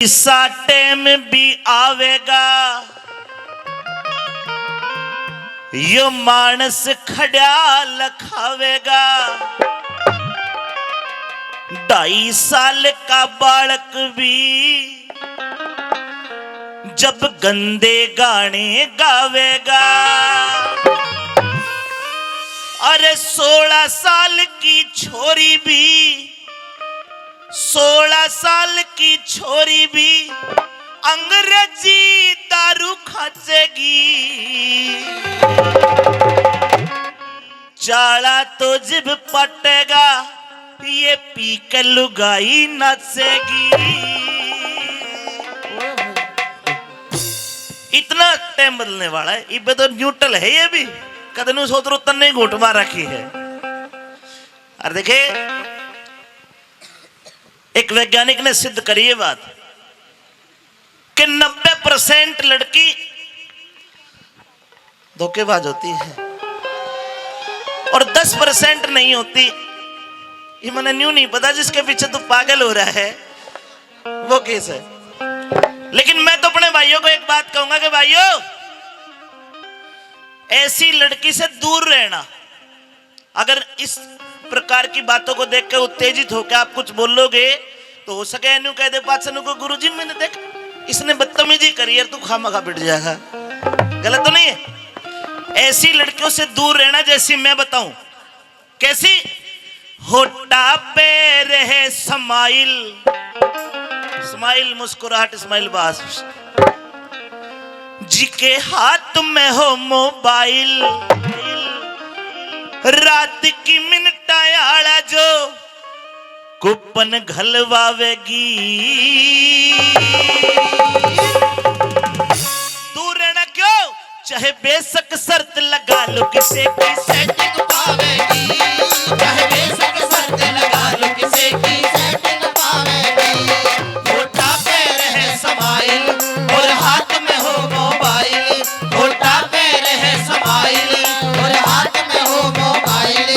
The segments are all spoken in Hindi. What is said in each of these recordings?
ईसा टाइम भी आवेगा यो मानस खड़ा लखावेगा। 2.5 साल का बालक भी जब गंदे गाने गावेगा। अरे 16 साल की छोरी भी 16 साल की छोरी भी अंग्रेजी दारू खाचेगी। चाला तो जिब पटेगा ये पी के लुगाई नाचेगी। इतना टाइम बदलने वाला है। इबे तो न्यूट्रल है ये भी कदनू सोतरो तन्ने घोट मार रखी है। और देखे एक वैज्ञानिक ने सिद्ध करी ये बात कि 90% लड़की धोखेबाज होती है और 10% नहीं होती। ये मैंने न्यू नहीं पता, जिसके पीछे तू पागल हो रहा है वो केस है। लेकिन मैं तो अपने भाइयों को एक बात कहूंगा कि भाइयों ऐसी लड़की से दूर रहना। अगर इस प्रकार की बातों को देखकर उत्तेजित होकर आप कुछ बोलोगे तो हो सके एनु कह दे पाचनु को गुरुजी मैंने देख इसने बदतमीजी करी है, तू खामखा पिट जाएगा। गलत तो नहीं है। ऐसी लड़कियों से दूर रहना जैसी मैं बताऊं कैसी। होठा पे रहे स्माइल, स्माइल मुस्कुराहट, स्माइल बास। जी के हाथ में हो मोबाइल, रात की मिनटायाला जो कूपन घलवावेगी। दूर रहना क्यों, चाहे बेशक शर्त लगा लो किसे की सेटिंग पावेगी। चाहे बेशक शर्त लगा लो किसे की सेटिंग पावेगी। होठा पे रहे स्माइल और हाथ में हो मोबाइल। होठा पे रहे स्माइल और हाथ में हो मोबाइल।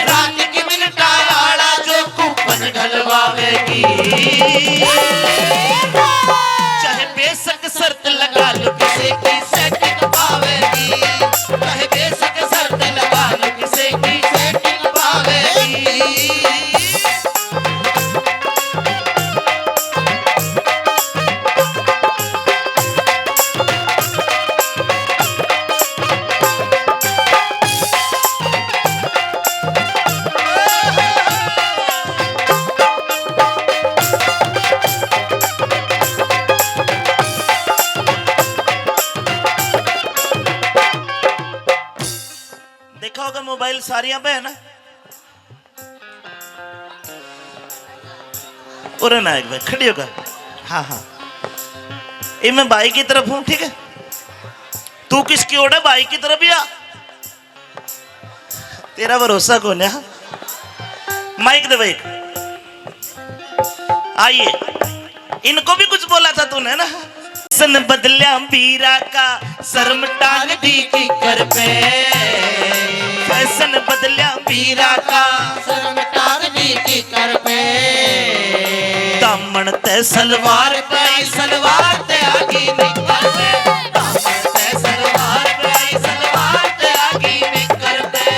रात की मिनटायाला जो कूपन घलवावेगी। चाहे बेशक शर्त लगा लो किसे की सेटिंग पावेगी। चाहे बेशक शर्त लगा लो किसे की सेटिंग पावेगी। देखा होगा मोबाइल सारियां पे है ना। और ना एक भाई खड़ी होगा। हाँ हाँ ये मैं भाई की तरफ हूं, ठीक है। तू किसकी ओर है, भाई की तरफ या तेरा भरोसा कौन है। माइक दे भाई। आइए इनको भी कुछ बोला था तूने ना। सन बदल्या बीरा का शर्म टांग दी की कर पे। फैशन बदल्या बीरा का शर्म टांग दी की कर पे। दामन ते सलवार पे सलवार ते आगी निकर पे। दामन ते सलवार पे सलवार ते आगी निकर पे।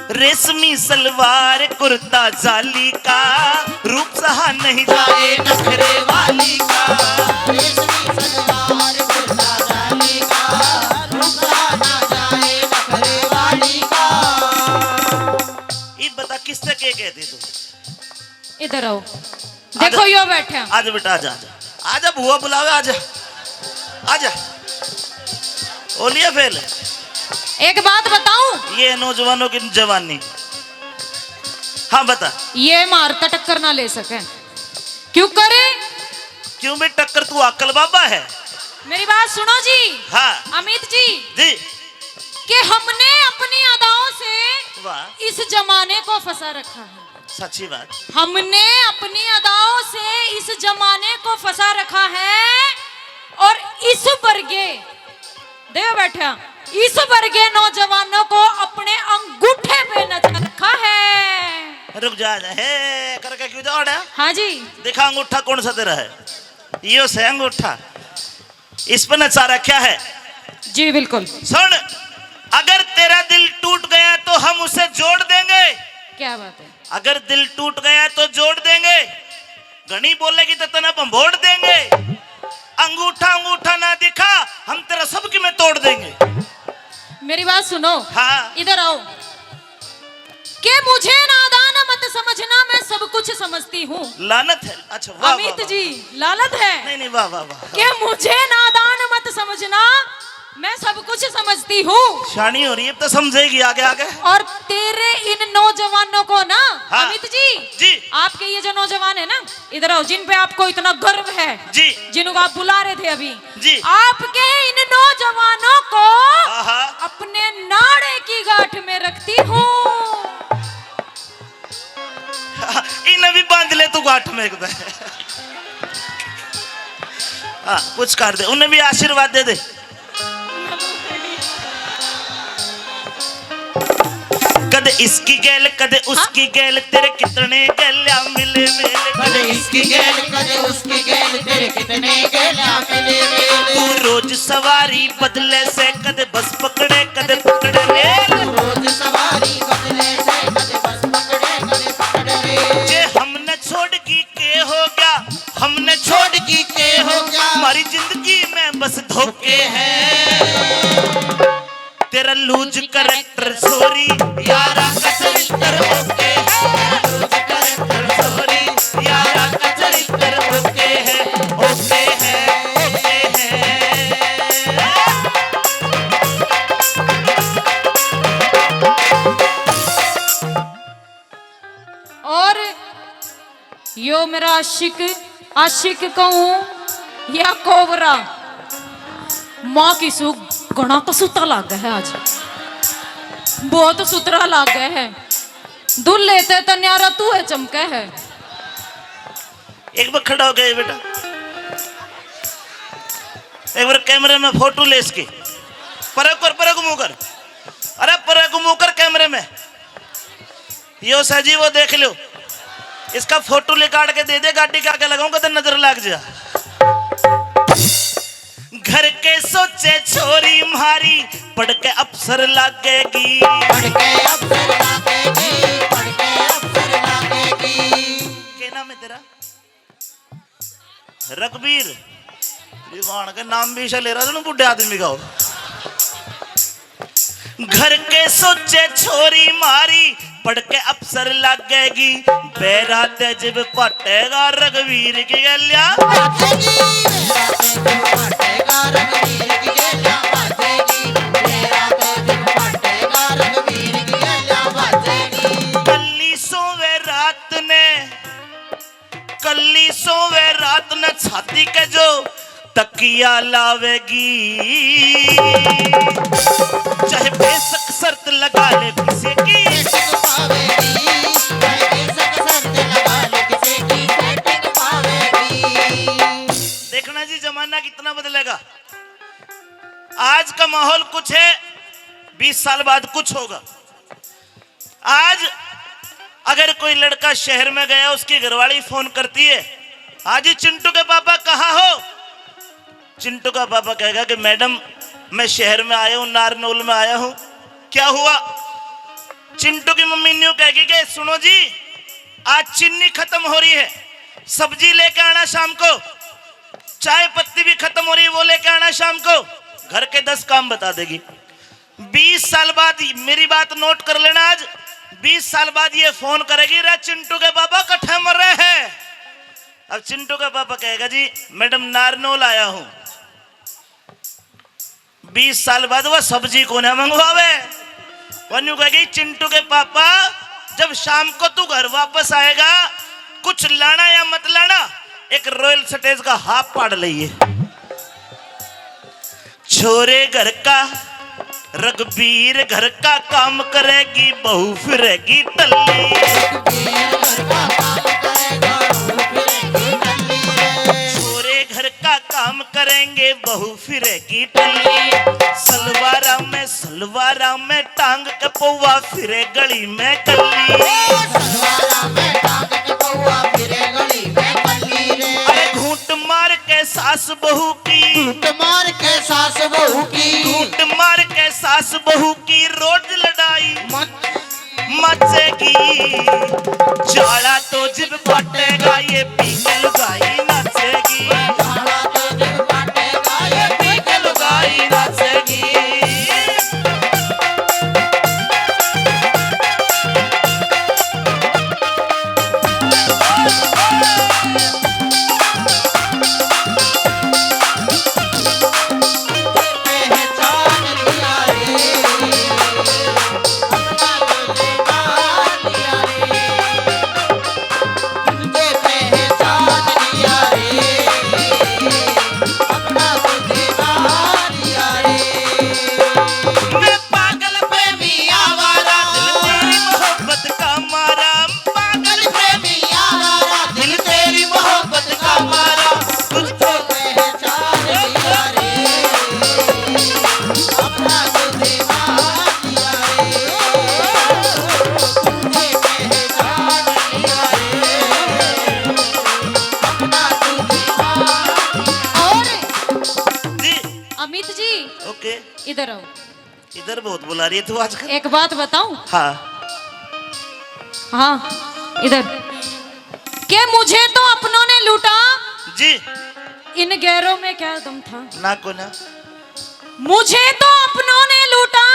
रेशमी सलवार कुर्ता जाली का रूप सहा नहीं जाए नखरे वाली का। रेशमी सलवार कुर्ता जाली का रूप सहा ना जाए नखरे वाली का। ये बता किससे क्या कहती तू। इधर आओ, देखो यो बैठे। आजा बेटा आजा आजा आजा, बुआ बुलावे आजा आजा। ओलिया फेल एक बात बताऊं, ये नौजवानों की जवानी। हाँ बता। ये मारता टक्कर ना ले सके क्यों करे। क्यों भी टक्कर, तू अक्ल बाबा है। मेरी बात सुनो जी। हाँ अमित जी जी। कि हमने अपनी अदाओं से वाह, इस जमाने को फंसा रखा है। सच्ची बात। हमने अपनी अदाओं से इस जमाने को फंसा रखा है और इस वर्गे देव बैठा इस वर्गे नौजवानों को अपने अंगूठे पे नचा रखा है। रुक जा है करके क्यों जा रहा? हाँ जी। देखा अंगूठा कौन सा तेरा है? यो से अंगूठा इस पर नचा रखा है। जी बिल्कुल। सुन, अगर तेरा दिल टूट गया तो हम उसे जोड़ देंगे। क्या बात है? अगर दिल टूट गया तो जोड़ देंगे, घनी बोलेगी तो तना भंबोड़ देंगे। अंगूठा अंगूठा ना दिखा, हम तेरा सबकी में तोड़ देंगे। मेरी बात सुनो। हाँ। इधर आओ। कि मुझे नादान मत समझना, मैं सब कुछ समझती हूँ। लानत है। अच्छा वाह अमित वाह, जी लानत है। नहीं नहीं वाह वाह वाह। कि मुझे नादान मत समझना, मैं सब कुछ समझती हूँ। शानी हो रही है, अब तो समझेगी आगे आगे। और तेरे इन नौजवानों को ना हाँ। अमित जी जी। आपके ये जो नौजवान है ना, इधर आओ, जिन पे आपको इतना गर्व है जी। जिनको आप बुला रहे थे अभी जी। आपके इन नौजवानों को हाँ। अपने नाड़े की गांठ में रखती हूँ। इन्हें भी बांध ले तू गांठ में एकदम। हाँ कुछ कर दे, उन्हें भी आशीर्वाद दे दे। कदे इसकी गैल कदे उसकी गैल, तेरे कितने गैल्या मिले मेले। कदे इसकी गैल कदे उसकी गैल, तेरे कितने गैल्या मिले मेले। तू रोज सवारी बदले से, कदे बस पकड़े कदे पकड़े रेल। रोज सवारी बदले से, कदे बस पकड़े कदे पकड़े रेल। जे हमने छोड़ की के हो गया, हमने छोड़ की के हो गया। हमारी जिंदगी में बस धोखे हैं। तेरा लूज करेक्टर सॉरी यारा का चरित्र ओके है। लूज करेक्टर सॉरी यारा का चरित्र ओके है, ओके है, ओके है। और यो मेरा आशिक कहूँ या कोबरा, माँ की सुख घना तो सुतरा लाग है। आज बहुत सुतरा लाग है। दूध लेते तो न्यारा तू है चमके है। एक बार खड़ा हो गया बेटा, एक बार कैमरे में फोटो ले इसकी। परक मुंह कर, अरे परक मुंह कर कैमरे में। यो सजी वो देख लो, इसका फोटो निकाल के दे दे, गाड़ी के आगे लगाऊंगा तो नजर लग जा। घर के सोचे छोरी मारी, पढ़ के अफसर लागेगी। पढ़ के अफसर लागेगी, पढ़ के अफसर लागेगी। क्या नाम है तेरा? रघुवीर। दीवान का नाम भी ले रहा था बुढ़े आदमी का। घर के सोचे छोरी मारी, पढ़ के अफसर लागेगी। बेरा तेजब पटेगा रघुवीर की गलिया। कल्ली सोवे रात ने छाती के जो तकिया लावेगी। चाहे बेशक शर्त लगा ले किसी की, देखना जी जमाना कितना बदलेगा। आज का माहौल कुछ है, 20 साल बाद कुछ होगा। आज अगर कोई लड़का शहर में गया, उसकी घरवाली फोन करती है, आज चिंटू के पापा कहाँ हो? चिंटू का पापा कहेगा कि मैडम मैं शहर में आया हूँ, नारनौल में आया हूँ। क्या हुआ? चिंटू की मम्मी न्यू कहेगी कि सुनो जी, आज चीनी खत्म हो रही है, सब्जी लेके आना शाम को, चाय पत्ती भी खत्म हो रही है, वो लेके आना शाम को। घर के 10 काम बता देगी। 20 साल बाद मेरी बात नोट कर लेना, आज 20 साल बाद ये फोन करेगी, रे चिंटू के पापा कट्ठे मर रहे हैं। अब चिंटू का पापा कहेगा जी मैडम नारनौल आया हूं। 20 साल बाद वह सब्जी को ना मंगवावे, वन्यू कहेगी चिंटू के पापा जब शाम को तू घर वापस आएगा, कुछ लाना या मत लाना, एक रॉयल सटेज का हाफ पाड़ लइए। छोरे घर का रघुबीर घर का काम करेगी, बहू फिरेगी टल्ली। छोरे घर का काम करेंगे, बहू फिरेगी टल्ली। सलवारा में टांग के पौवा फिरे गली में कल्ली। अरे घूंट मार के सास बहू की, घूंट मार के सास बहू की, घूंट मार के सास बहू की रोज लड़ाई मचेगी। जाला तो जिब फटेगा, ये पी के लुगाई नाचेगी। जाला तो जिब फटेगा, ये पी के लुगाई नाचेगी। इधर आओ। इधर बहुत बुला रही है तू आजकल। एक बात बताऊं? हाँ हाँ इधर के मुझे तो अपनों ने लूटा जी। इन गैरों में क्या दम था? ना को ना, मुझे तो अपनों ने लूटा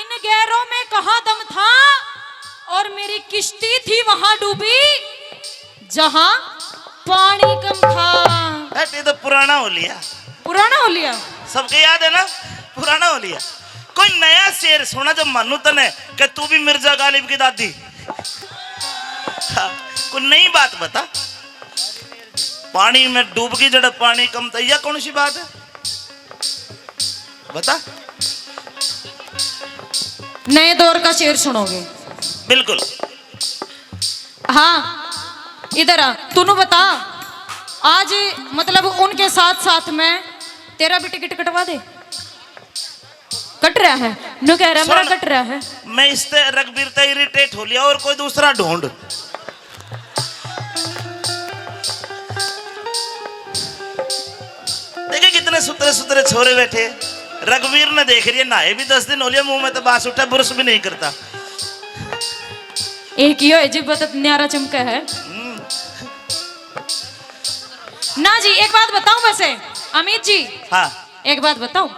इन गैरों में कहाँ दम था। और मेरी किश्ती थी वहां डूबी जहां पानी कम था। ये तो पुराना हो लिया। पुराना हो लिया? सबके याद है ना, पुराना हो लिया। कोई नया शेर सुना जो मानू तने कि तू भी मिर्जा गालिब की दादी। हाँ, कोई नई बात बता। पानी में डूब गई जड़ पानी कम था, यह कौन सी बात है बता। नए दौर का शेर सुनोगे? बिल्कुल। हाँ इधर आ, तूने बता आज मतलब उनके साथ साथ में तेरा भी टिकट कटवा दे। कट रहा है नु कह रहा मेरा कट रहा है। मैं इससे रघुबीर से इरिटेट हो लिया और कोई दूसरा ढूंढ। देखे कितने सुतरे सुतरे छोरे बैठे। रघुबीर ने देख रही है, नहाए भी 10 दिन हो लिया, मुंह में तो बास उठा, ब्रश भी नहीं करता। एक ही है बत न्यारा चमका है ना जी। एक बात बताऊं वैसे अमित जी, हाँ एक बात बताऊं,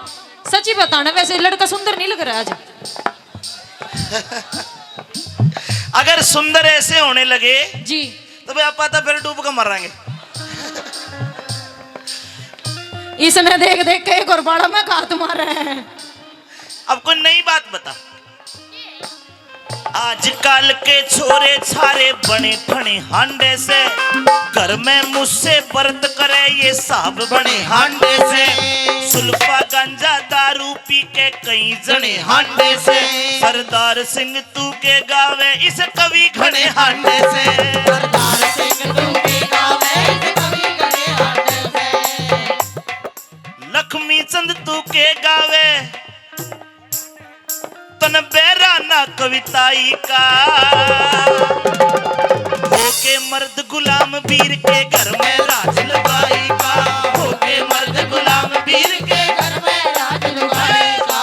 सच्ची बताना, वैसे लड़का सुंदर नहीं लग रहा आज। अगर सुंदर ऐसे होने लगे जी तो भाई आप पता फिर डूब कर मरेंगे। इसने देख देख के एक और बाड़ा में घात मारा है। अब कोई नई बात बता। आजकल के छोरे छारे बने ठने हांडे से, घर में मुझसे व्रत करे ये साहब बने हांडे से। सुल्फा गांजा दारू पी के कई जने हांडे से। सरदार सिंह तू के गावे इस कवि घने हांडे से। सरदार सिंह तू के गावे इस कवि घने हांडे से। लक्ष्मी चंद तू के गावे तन बेराना कविताई का। होके मर्द गुलाम वीर के घर में राज लगाई का। होके मर्द गुलाम वीर के घर में राज लगाएगा।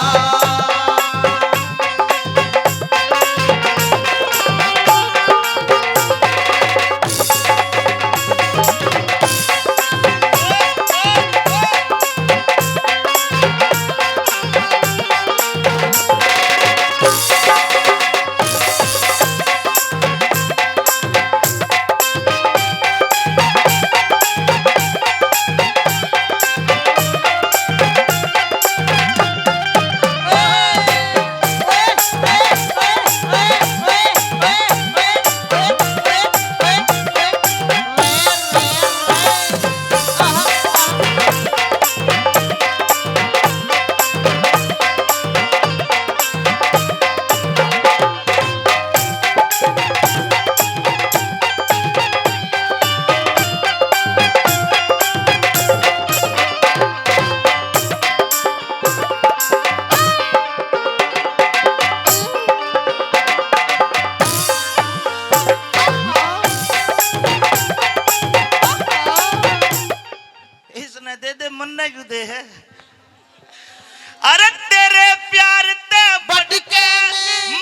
अरे तेरे प्यार ते बढ़ के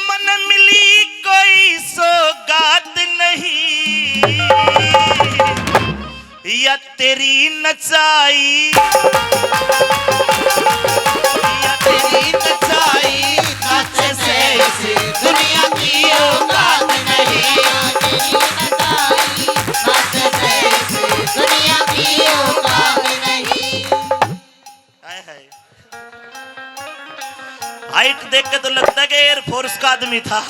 मन मिली कोई सौगात नहीं, या तेरी नचाई, या तेरी नचाई नाचे से इस दुनिया की औकात नहीं। तेरी नचाई नाचे से इस दुनिया की औकात नहीं। हाय हाय, हाइट देख के तो लगता है कि एयरफोर्स का आदमी था,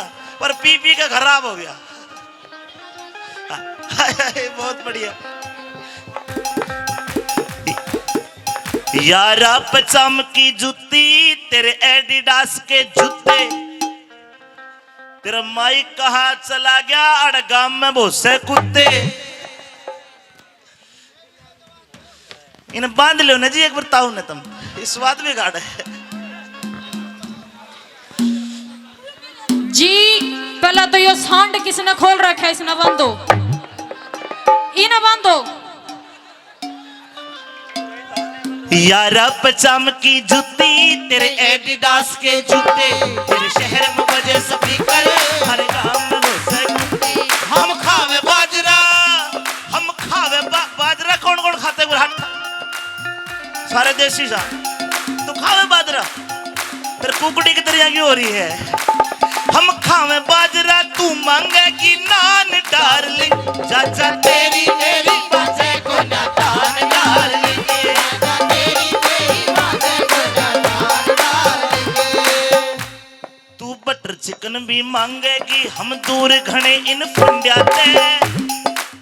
पर पी पी के खराब हो गया। हाय हाय, बहुत बढ़िया। यारा पचाम की जूती तेरे एडिडास के जूते, तेरा माई कहाँ चला गया अड़गाम में बहुत से कुत्ते। इन्हें बांध लो ना जी एक बार ताऊ ने, तुम इस स्वाद में गाड़ है जी। पहला तो यो सांड किसने खोल रखा है, इसने बांधो, इन्हें बांधो। यारा पचाम की जूती तेरे एडिडास के जूते, तेरे शहर में बजे स्पीकर हर गांव में हो सकते। हम खावे बाजरा, हम खावे बाजरा। कौन कौन खाते हैं हट, सारे देसी सा। तू खावे बाजरा, तेरे कुकड़ी की तरह की हो रही है। हम खावे बाजरा, तू मांगेगी नान डार्लिंग, चाचा तेरी मेरी बातें को ना तान डार्लिंग। बटर चिकन भी मांगेगी, हम दूर घने इन फंडियाते।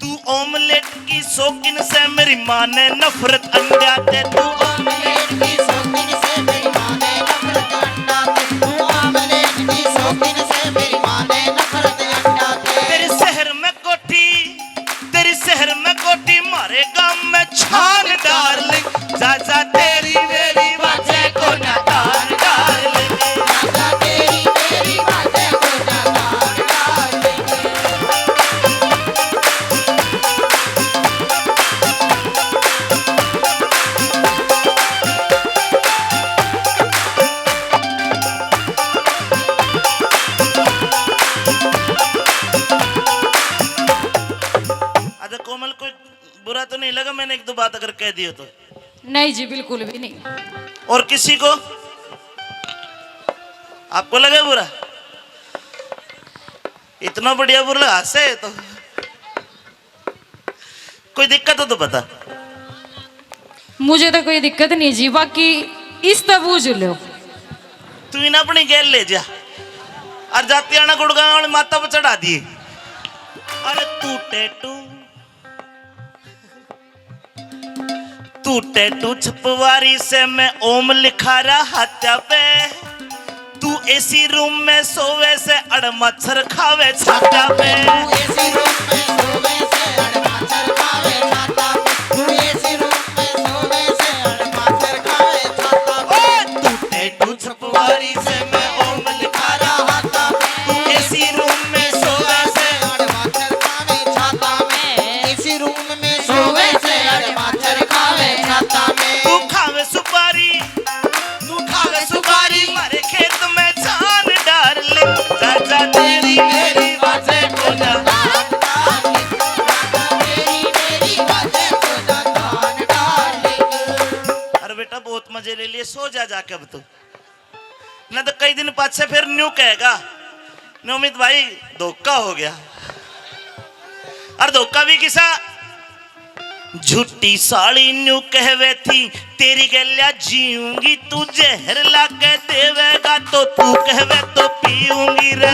तू ऑमलेट की शौकीन से मेरी माँ ने नफरत अंडाते। तू ऑमलेट की शौकीन से मेरी माँ ने नफरत अंडाते। तू ऑमलेट की शौकीन से मेरी माँ ने नफरत अंडाते। तेरे शहर में कोठी, तेरे शहर में कोठी, मारे गांव में छान डार्लिंग, चाचा तेरी मेरी बातें को ना तान डार्लिंग। चाचा तेरी मेरी बातें को ना तान डार्लिंग। अच्छा कोमल, कोई बुरा तो नहीं लगा मैंने एक दो बात अगर कह दियो तो? नहीं जी, बिल्कुल भी नहीं। और किसी को आपको लगा बुरा? इतना बढ़िया बुरा हंसे तो कोई दिक्कत हो तो बता। मुझे तो कोई दिक्कत नहीं जी, बाकी इस तो बूझ लो। तू इन्हें अपनी गैल ले जा और जाती आना गुड़गांव वाले माता पर चढ़ा दिए। अरे तू टैटू, तू टैटू छपवारी से मैं ओम लिखा रहा पे। तू एसी रूम में सोवे से अड़ मच्छर खावे छाता पे। तू एसी रूम में सोवे से अड़ मच्छर खावे छाता पे। तू एसी रूम में सोवे से अड़ मच्छर खावे छाता पे। तू टैटू छपवारी से मैं ओम लिखा रहा था। तू एसी रूम में सोवे से अड़ मच्छर खावे छाता में। एसी रूम में सोवे से अड़ मच्छर खावे छाता में। तू खावे सुपारी, तू खावे सुपारी, मारे खेत में जान डाल ले, चाचा तेरी मेरी बातें को ना। अरे बेटा बहुत मजे ले लिए, सो जा जाके अब तू, ना तो कई दिन बाद से फिर न्यू कहेगा नवमित भाई धोखा हो गया। और धोखा भी किसा, झूठी साड़ी न्यू कहवे थी तेरी गलिया जीऊंगी, तू जहर लाके देवेगा तो तू कहवे तो पीऊंगी रे।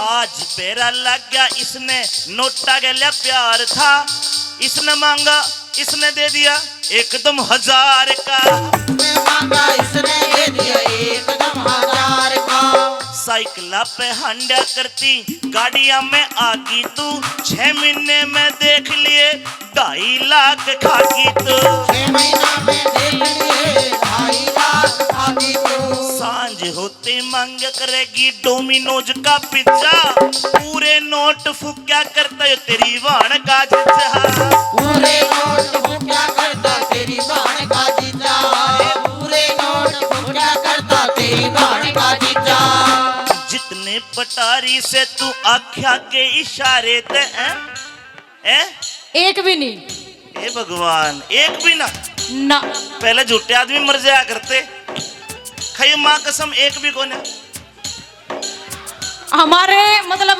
आज बेरा लग गया, इसने नोटा गलिया प्यार था, इसने मांगा इसने दे दिया एकदम 1000 का। मांगा इसने दे दिया एकदम 1000 का। साइकिला पे हंडा करती गाड़ियां में आगी तू, 6 महीने में देख लिए 2.5 लाख खागी तू। 6 महीना में देख लिए 2.5 लाख खागी तू। सांझ होते मांग करेगी डोमिनोज का पिज्जा, पूरे नोट फूक्या करता है तेरी वाण का जज्जा। पूरे नोट फूक्या करता पटारी से तू आख्या के इशारे ते एक भी नहीं। ए भगवान, एक भी ना। ना पहले झूठे आदमी मर जाया करते, खई माँ कसम एक भी कौन है। हमारे मतलब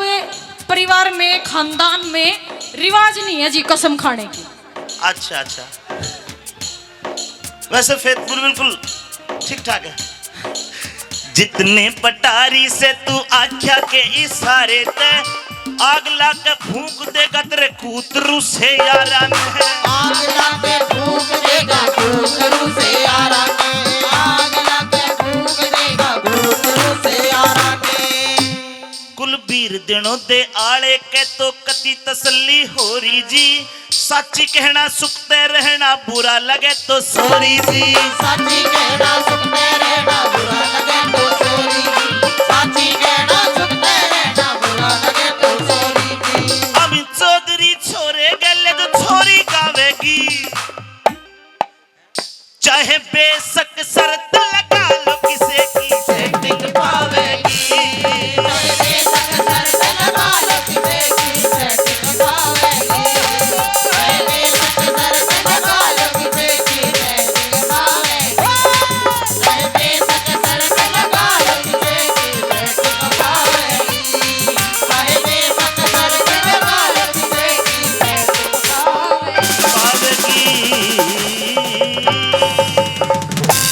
परिवार में, खानदान में रिवाज नहीं है जी कसम खाने की। अच्छा अच्छा, वैसे फेतपुर बिल्कुल ठीक ठाक है। जितने पटारी से तू आख्या के इशारे ते आग ला के फूंक देगा तेरे कूतरू से यारा ने। आग लाके फूंक देगा कूतरू से यारा ने, आग लाके फूंक देगा कूतरू से यारा ने। कुलबीर दिनों दे आले के तो कति तसल्ली हो रही जी, सच्ची कहना सुखते रहना बुरा लगे तो सॉरी जी। सच्ची कहना सुखते रहना बुरा लगे तो सॉरी जी, सच्ची कहना सुखते रहना बुरा लगे तो सॉरी जी। अब चौधरी छोरे गले तो छोरी गावेगी, चाहे बेशक